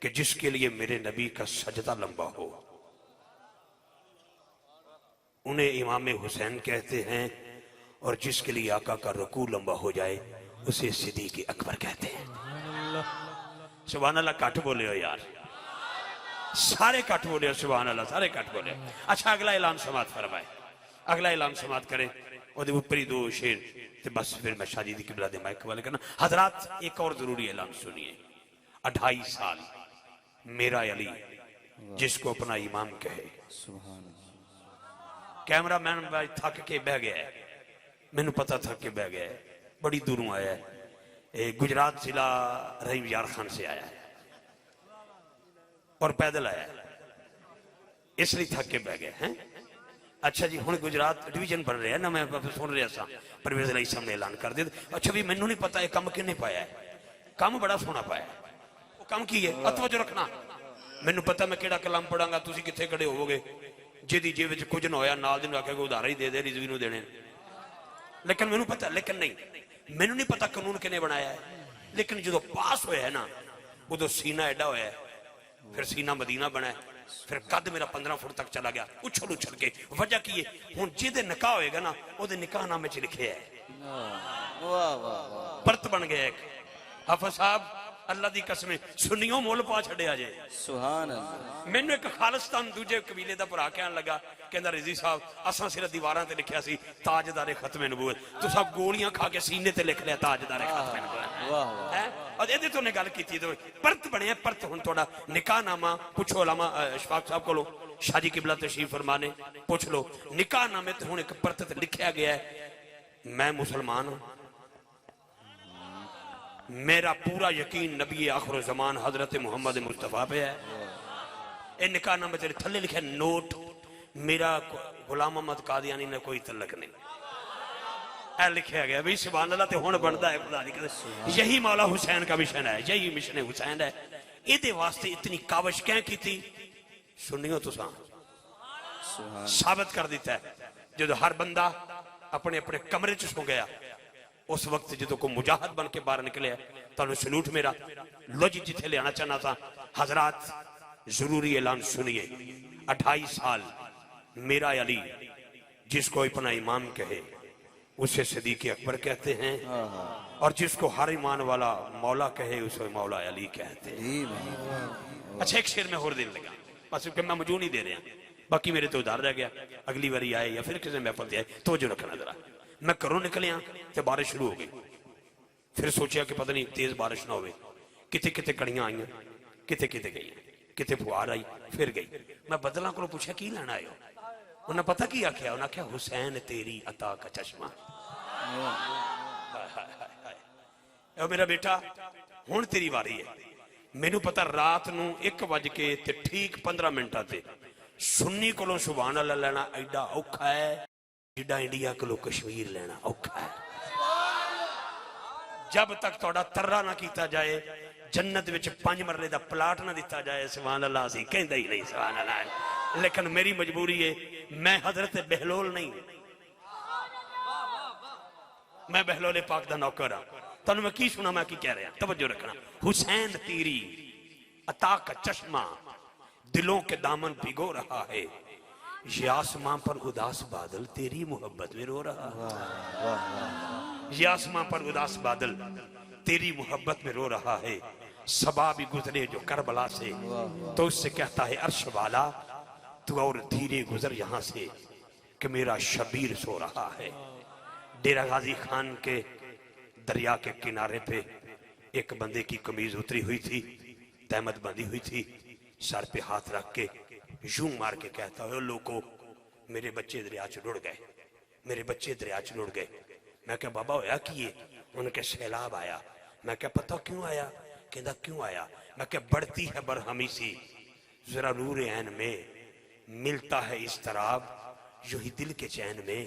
कि जिसके लिए मेरे नबी का सजदा लंबा हो उन्हें इमाम हुसैन कहते हैं, और जिसके लिए आका का रुकू लंबा हो जाए उसे सिद्दीक़ अकबर कहते हैं। सुभान अल्लाह। कट बोले हो यार, सारे कट बोले हो, सुभान अल्लाह, सारे कट बोले। अच्छा अगला ऐलान समात फरमाए, अगला ऐलान समात करें और ऊपरी दो शेर तो बस फिर मैं शादी दी किबला दे माइक वाले करना। हजरात एक और जरूरी ऐलान सुनिए। 2.5 साल मेरा अली जिसको अपना इमाम कहे। कैमरा मैन थक के बह गया है, मैनू पता थक के बह गया है, बड़ी दूरों आया है, गुजरात जिला रहीम यार खान से आया है और पैदल आया है, इसलिए थक के बह गए हैं। अच्छा जी हुण गुजरात डिवीजन बन रहा है ना, मैं सुन रहा था परवेज अली साहब ने ऐलान कर दिया। अच्छा भी मैनू नहीं पता ये काम किन्ने पाया है, काम बड़ा सोहना पाया है। वो काम की है तवज्जो रखना। मैनू पता मैं केड़ा कलाम पढ़ांगा, तुसीं कित्थे खड़े होवोगे, जिहदी जेब विच कुछ ना होया नाल दी नूं आखेगा उधार ही दे दे, रिजवी नूं देने। लेकिन मैनू पता, लेकिन नहीं मैनू नहीं पता कानून किन्ने बनाया है। लेकिन जो पास होया है ना उदों सीना एडा होया है, फिर सीना मदीना बना है, फिर कद मेरा 15 फुट तक चला गया उछल उछल के। वजह की है हुण जिहदे निकाह होएगा ना उहदे निकाहनामे च लिखिया है, परत बन गया एक। हाफिज साहब अल्लाह दी कसम सुनियो मुल पा छड़िया जे। सुभान अल्लाह। मैनू एक खालिस्तान दूजे कबीले दा भरा कहन लगा, कहंदा रिजी साहब असां सिर्फ दीवारां ते लिखिया सी ताजदारे खत्मे नबूवत, तुसां गोलियां खा के सीने ते लिख लिया ताजदारे खत्मे नबूवत। वाह वाह। और इहदे तो ने गल कीती तो परत बने परत। हुण तुहाडा निकाहनामा पुछो अलामा इशफाक साहब कोलों, शाजी किबला तशरीफ फरमाने पुछ लो। निकाहनामे ते हुण एक परत ते लिखिया गया है मैं मुसलमान हूं, मेरा पूरा यकीन नबी आखिर ज़मान हजरत मुहम्मद मुस्तफा पे है। ये निकाहनामे तेरे थल्ले लिखा नोट, मेरा गुलाम अहमद कादियानी ने कोई तलक नहीं। ऐ लिखा गया भाई सुभान अल्लाह। ते हुण बनदा है खुदा दी कसम, यही मौला हुसैन का मिशन है, यही मिशन हुसैन है। इहदे वास्ते इतनी काविश क्या की थी सुनियो तुसां, साबित कर दिता है। जो हर बंदा अपने अपने कमरे च सो गया उस वक्त जो कोई मुजाहिद बन के बाहर निकले तो सलूट मेरा। लो जी जिथे लियाना चाहना था हजरात जरूरी ऐलान सुनिए। 2.5 साल मेरा अली जिसको अपना इमाम कहे उसे सिद्दीक़ अकबर कहते हैं, और जिसको हर ईमान वाला मौला कहे उसे मौला अली कहते हैं। अच्छा एक शेर में होर देने लगा, बस मैं मौजूद नहीं दे रहा, बाकी मेरे तो उधार रह गया। अगली बारी आए या फिर किसी महफल आए तो जो रखना जरा। मैं घरों निकलिया तो बारिश शुरू हो गई, फिर सोचा कि पता नहीं तेज बारिश ना हो, किते किते कड़ियां आईया, किते किते गई, किते फुहार आई फिर गई। मैं बदलों को पूछा की लैना आयो, उन्हें पता की आख्या, उन्हें आख्या हुसैन तेरी अता का चश्मा। मेरा बेटा हुण तेरी वारी है। मैनू पता रात नूं 1 बज के ते ठीक 15 मिनटां ते सुन्नी कोलों सुभान अल्लाह लेना एडा औखा है जिड्डा इंडिया कोलों कश्मीर लेना औखा है। जब तक थोड़ा तर्रा ना किया जाए, जन्नत विच 5 मरले का प्लाट ना दिता जाए, सुभान अल्लाह असीं कहंदे ही नहीं सुभान अल्लाह। लेकिन मेरी मजबूरी है, मैं हजरत बहलोल नहीं, मैं बहलोले पाक दा नौकर हाँ। तुहानूं मैं की सुना, मैं की कह रहा, तवज्जो रखना। हुसैन तेरी अता का चश्मा दिलों के दामन भिगो रहा है, ये आसमां पर उदास बादल तेरी मोहब्बत में रो रहा है। ये आसमां पर उदास बादल तेरी मोहब्बत में रो रहा है। सबा भी गुजरे जो करबला से तो उससे कहता है अर्श वाला तू और धीरे गुजर यहां से कि मेरा शबीर सो रहा है। डेरा गाजी खान के दरिया के किनारे पे एक बंदे की कमीज उतरी हुई थी, तहमत बंधी हुई थी, सर पे हाथ रख के यूं मार के कहता है लोगों मेरे बच्चे दरिया च रुड़ गए, मेरे बच्चे दरिया च रुड़ गए। मैं क्या बाबा होया कि उनके सैलाब आया। मैं क्या पता क्यों आया, कहता क्यों आया। मैं क्या बढ़ती है बरहमी सी जरा नूर ऐन में, मिलता है इस तराब जो ही दिल के चैन में।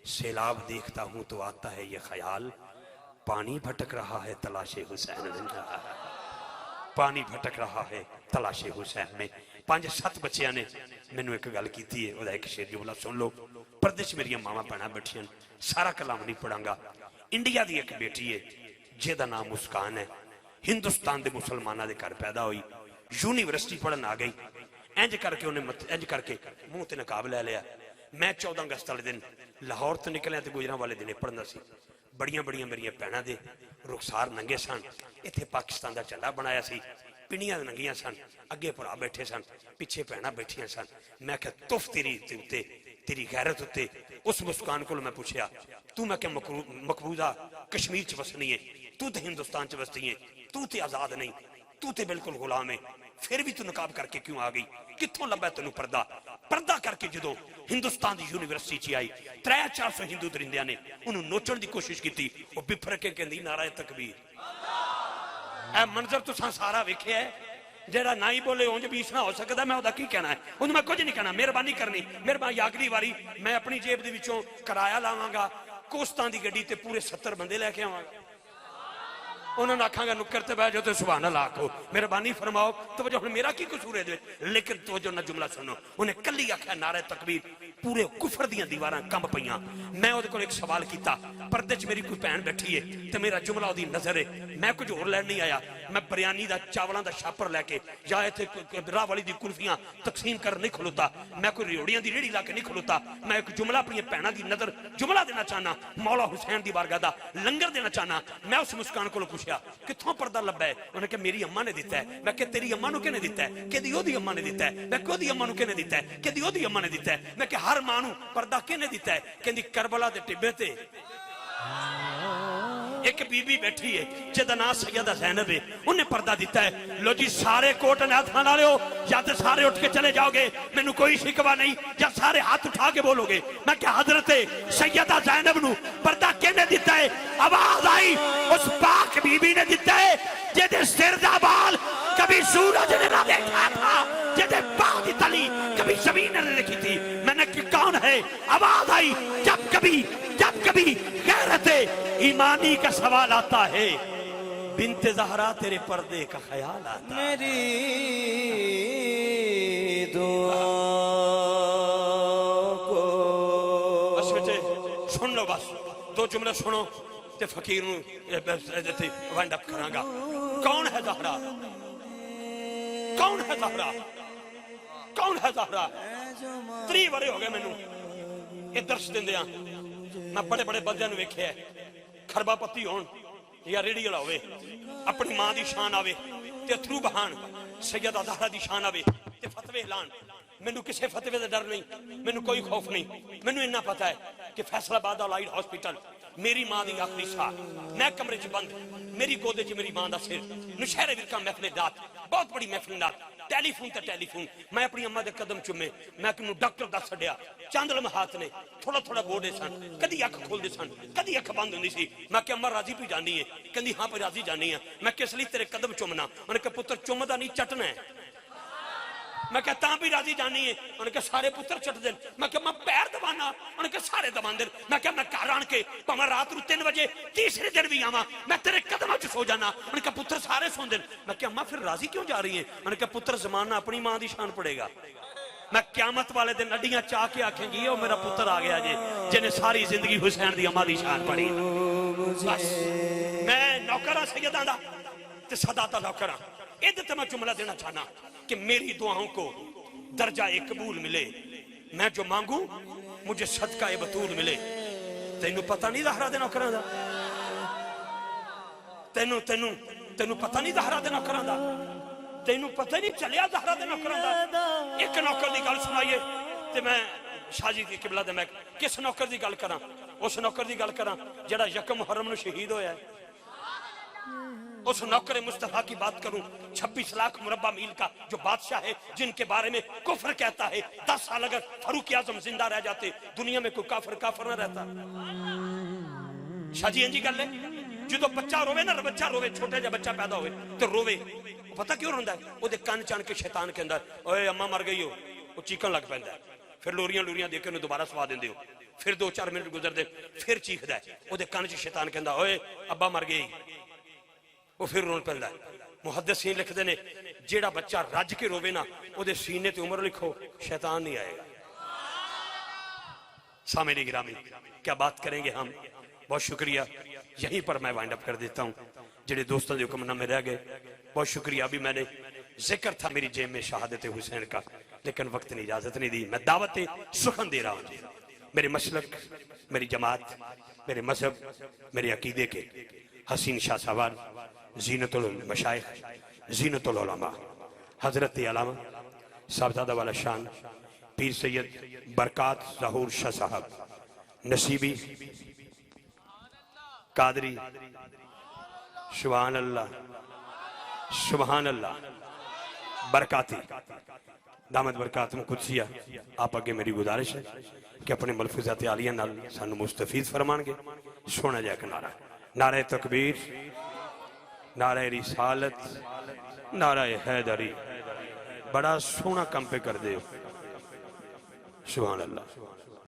सैलाब देखता हूं तो आता है ये ख्याल, पानी भटक रहा है तलाशे हुसैन में, पानी भटक रहा है तलाशे हुसैन में। 5-7 बच्चियां ने मैनू एक गल की है, वह एक शेर जुमला सुन लो। परदेश मेरिया मावां भैणां बैठियां, सारा कलाम नहीं पढ़ांगा। इंडिया की एक बेटी है जिहदा नाम मुस्कान है, हिंदुस्तान के मुसलमानों के घर पैदा हुई, यूनिवर्सिटी पढ़न आ गई। इंज करके उन्हें इंज करके मुंह ते नकाब लै लिया। मैं 14 अगस्त वाले दिन लाहौर तो निकलिया तो गुजरां वाले दिन पढ़ना सी। बड़िया बड़िया मेरिया भैणां दे रुखसार नंगे सन। इत्थे पाकिस्तान का झंडा बनाया सी, पिंडियां नंगियां सन, अगे भरा बैठे सन, पिछे भैणां बैठियां सन। मैं क्या तुफ तेरी उत्ते, तेरी गैरत उत्ते। उस मुस्कान को मैं पूछया, तू मैं क्या मकबूजा कश्मीर च वसनी है, तू तो हिंदुस्तान च वसनी है, तू तो आजाद नहीं, तू तो बिल्कुल गुलाम है, फिर भी तू नकाब करके क्यों आ गई? कित्थों लभा तेनू पर्दा? पर्दा करके जो हिंदुस्तान की यूनिवर्सिटी च आई, 300-400 हिंदू दरिंदियां ने उन्होंने नोचण की कोशिश की। वो बिफर के कहती नारा तकबीर। ऐ मंजर तुसां सारा वेखिया है। जेड़ा ना ही बोले उंज बीस ना हो सकता। मैं ओदा की कहना है, उन्हें मैं कुछ नहीं कहना। मेहरबानी करनी, मेहरबानी। अगली वारी मैं अपनी जेब दे विचों किराया लावांगा, कोस्तां दी गड्डी ते पूरे 70 बंदे लैके आवांगा। उन्होंने आखांगा नुक्कर ते बह जाओ तो सुभान अल्लाह आखो, मेहरबानी फरमाओ। तो वजह हुण मेरा की कसूर है? लेकिन तवज्जो ना जुमला सुनो। उन्हें कली आख्या नारे तकबीर, पूरे कुफर दियां दीवारां कंब पईयां। मैं उहदे कोल एक सवाल किया, पर्दे च मेरी कोई भैन बैठी है तो मेरा जुमला उहदी नजर है। मैं कुछ होर लैन नहीं आया। मैं बिरयानी दा चावलों का छापर लैके या इत्थे राह वाली दी कुल्फियां तकसीम कर नहीं खलोता। मैं कोई रेवड़ियां दी रेहड़ी ला के नहीं खलोता। मैं एक जुमला अपनी भैणां दी नजर जुमला देना चाहना, मौला हुसैन दी बारगाह दा लंगर देना चाहना। मैं उस मुस्कान को पूछा, कित्थों पर्दा लभा है? उन्हें कहा मेरी अम्मा ने दिता है। मैं कहा तेरी अम्मा नूं किहने दिता है? कहदी ओहदी अम्मा ने दिता है। मैं कहा ओहदी अम्मा नूं किहने दिता है? कहदी ओहदी अम्मा ने दिता है। मैं कहा हर मां नूं पर्दा किहने दिता है? कहदी करबला दे टिब्बे ते एक बीबी बैठी है जिहदा नाम सैयदा ज़ैनब है, उन्हें पर्दा दिता है। लो जी सारे कोट ने हाथ बना लियो, या तो सारे उठ के चले जाओगे, मैनू कोई शिकवा नहीं, या सारे हाथ उठा के बोलोगे। मैं क्या हजरत सैयदा ज़ैनब नू पर्दा किहने दिता है? आवाज आई उस पाक बीबी ने दिता है जिहदे सिर दा बाल कभी सूरज ने ना देखा था, जिहदे पांव दी तली कभी जमीन ने देखी थी। मैंने कि कौन है? आवाज आई जब कभी गैरत ईमानी का सवाल आता है, बिन्ते ज़हरा तेरे पर्दे का ख्याल आता। मेरी दुआ को बस बेटे सुन लो, बस 2 जुमले सुनो ते फकीर नूं वाइंड अप करांगा। कौन है ज़हरा? कौन है ज़हरा? कौन है ज़हरा? 3 वरे हो गए मैनू ये दर्श दिंदियां। मैं बड़े बड़े बंदियां नूं वेखिया, खरबापति होण या रेड़ी वाला होवे, अपनी मां दी शान आवे ते अथरू बहान, सैयदा ज़हरा दी शान आवे ते फतवे ऐलान। मैनू किसी फतवे का डर नहीं, मैनू कोई खौफ नहीं। मैनू इन्ना पता है कि फैसलाबाद अलाइड हॉस्पिटल मेरी मां दी आखिरी साह, मैं कमरे च बंद, मेरी गोदे च मेरी मां दा सिर, नौशहरे विरका महफिल रात, बहुत बड़ी महफिल रात, टेलीफोन ते टेलीफोन। मैं अपनी अम्मा दे कदम चुमे, मैं कि डॉक्टर दस छड्या, चंद लम्हे हाथ ने, थोड़ा थोड़ा बोलदे सन, कदी अख खोलदे सन, कदी अख बंद हुंदी सी। मैं कि अम्मा राजी पी जानी है? कहंदी हां पे राजी जानी है। मैं किस लिए तेरे कदम चुमना? उन्हें कहा पुत्र चुमदा नहीं चटना है। मैं क्या ता भी राजी जानी है? उन्हें कहा सारे पुत्र चट देन। मैं क्या मैं पैर दबाना? उन्हें कहा सारे दबांदे। मैं क्या मैं घर आन के भावें रात नूं 3 बजे तीसरे दिन भी आवां, मैं तेरे कदमां च सो जाना। उन्हें कहा पुत्र सारे सोंदे। मैं क्या अम्मा फिर राजी क्यों जा रही है? उन्हें कहा पुत्र जमाना अपनी मां दी शान पड़ेगा। मैं क्यामत वाले दिन अड्डियां चाह के आखेंगी ओ मेरा पुत्र आ गया जे, जिन्हें सारी जिंदगी हुसैन दी अम्मा दी शान पड़ी। बस मैं नौकरा सैयदां दा ते सदा दा नौकरा। इधर तो मैं जुमला देना चाहना कि मेरी दुआओं को दर्जा कबूल मिले, मैं जो मांगू मुझे सदका बतूल मिले। तेनू पता नहीं ज़हरा दे नौकरां दा? तेनू तेनू तेनू पता नहीं ज़हरा दे नौकरां दा? तेनू पता नहीं चलिया ज़हरा दे नौकरां दा? एक नौकर की गल सुनाइए ते मैं शाहजी की किबला दे मैं किस नौकर की गल करा? उस नौकर की गल करा जिहड़ा यकम मुहर्रम नूं शहीद होया है। उस नौकर मुस्तफा की बात करूं, 26 लाख मुरब्बा मील का जो बादशाह है, जिनके बारे में कुफर कहता है 10 साल अगर फारूक आजम जिंदा रह जाते दुनिया में कोई काफिर ना रहता। शाहजी इंजी कर ले, जो बच्चा रोवे ना, बच्चा रोवे, छोटा जा बच्चा पैदा होवे तो रोवे, पता क्यों रोंदा है? ओदे कान चान के शैतान के अंदर ओए अम्मा मर गई हो, वो चीखन लग पैंदा है। फिर लोरियां दे के उन्हें दोबारा सवा देंदे हो, फिर 2-4 मिनट गुजरदे फिर चीखदा है, ओदे कान च शैतान कहंदा ओए अब्बा मर गई, वो फिर रोन पैंदा है। मुहद्दिसीन लिखते ने जेड़ा बच्चा रज के रोवे ना ओदे सीने ते उम्र लिखो शैतान नहीं आएगा। सामने गिरामी क्या बात करेंगे हम। बहुत शुक्रिया, यहीं पर मैं वाइंड अप कर देता हूँ। जेडे दोस्तों के हुक्मनामे रह गए बहुत शुक्रिया। अभी मैंने जिक्र था मेरी जेब में शहादत हुसैन का, लेकिन वक्त ने इजाजत नहीं दी। मैं दावत सुखन दे रहा हूं। मेरे मसलक, मेरी जमात, मेरे मजहब, मेरे अकीदे के हसीन शाह साहबान, जीनतुल मशाइख, जीनतुल उलमा, हजरत अल्लामा साहबजादा वाला शान पीर सैयद बरकात ज़हूर शाह साहब नसीबी कादरी, सुभान अल्लाह सुभान अल्लाह, बरकाती दामद बरकातुम कुदसिया। आप अगे मेरी गुजारिश है कि अपने मलफूजात आलिया नाल सानू मुस्तफीद फरमानगे। सोना जा नारा, नारे तकबीर, नारे रिसालत, नारा हैदरी। बड़ा सोहना काम पे कर दे हो। सुभान अल्लाह।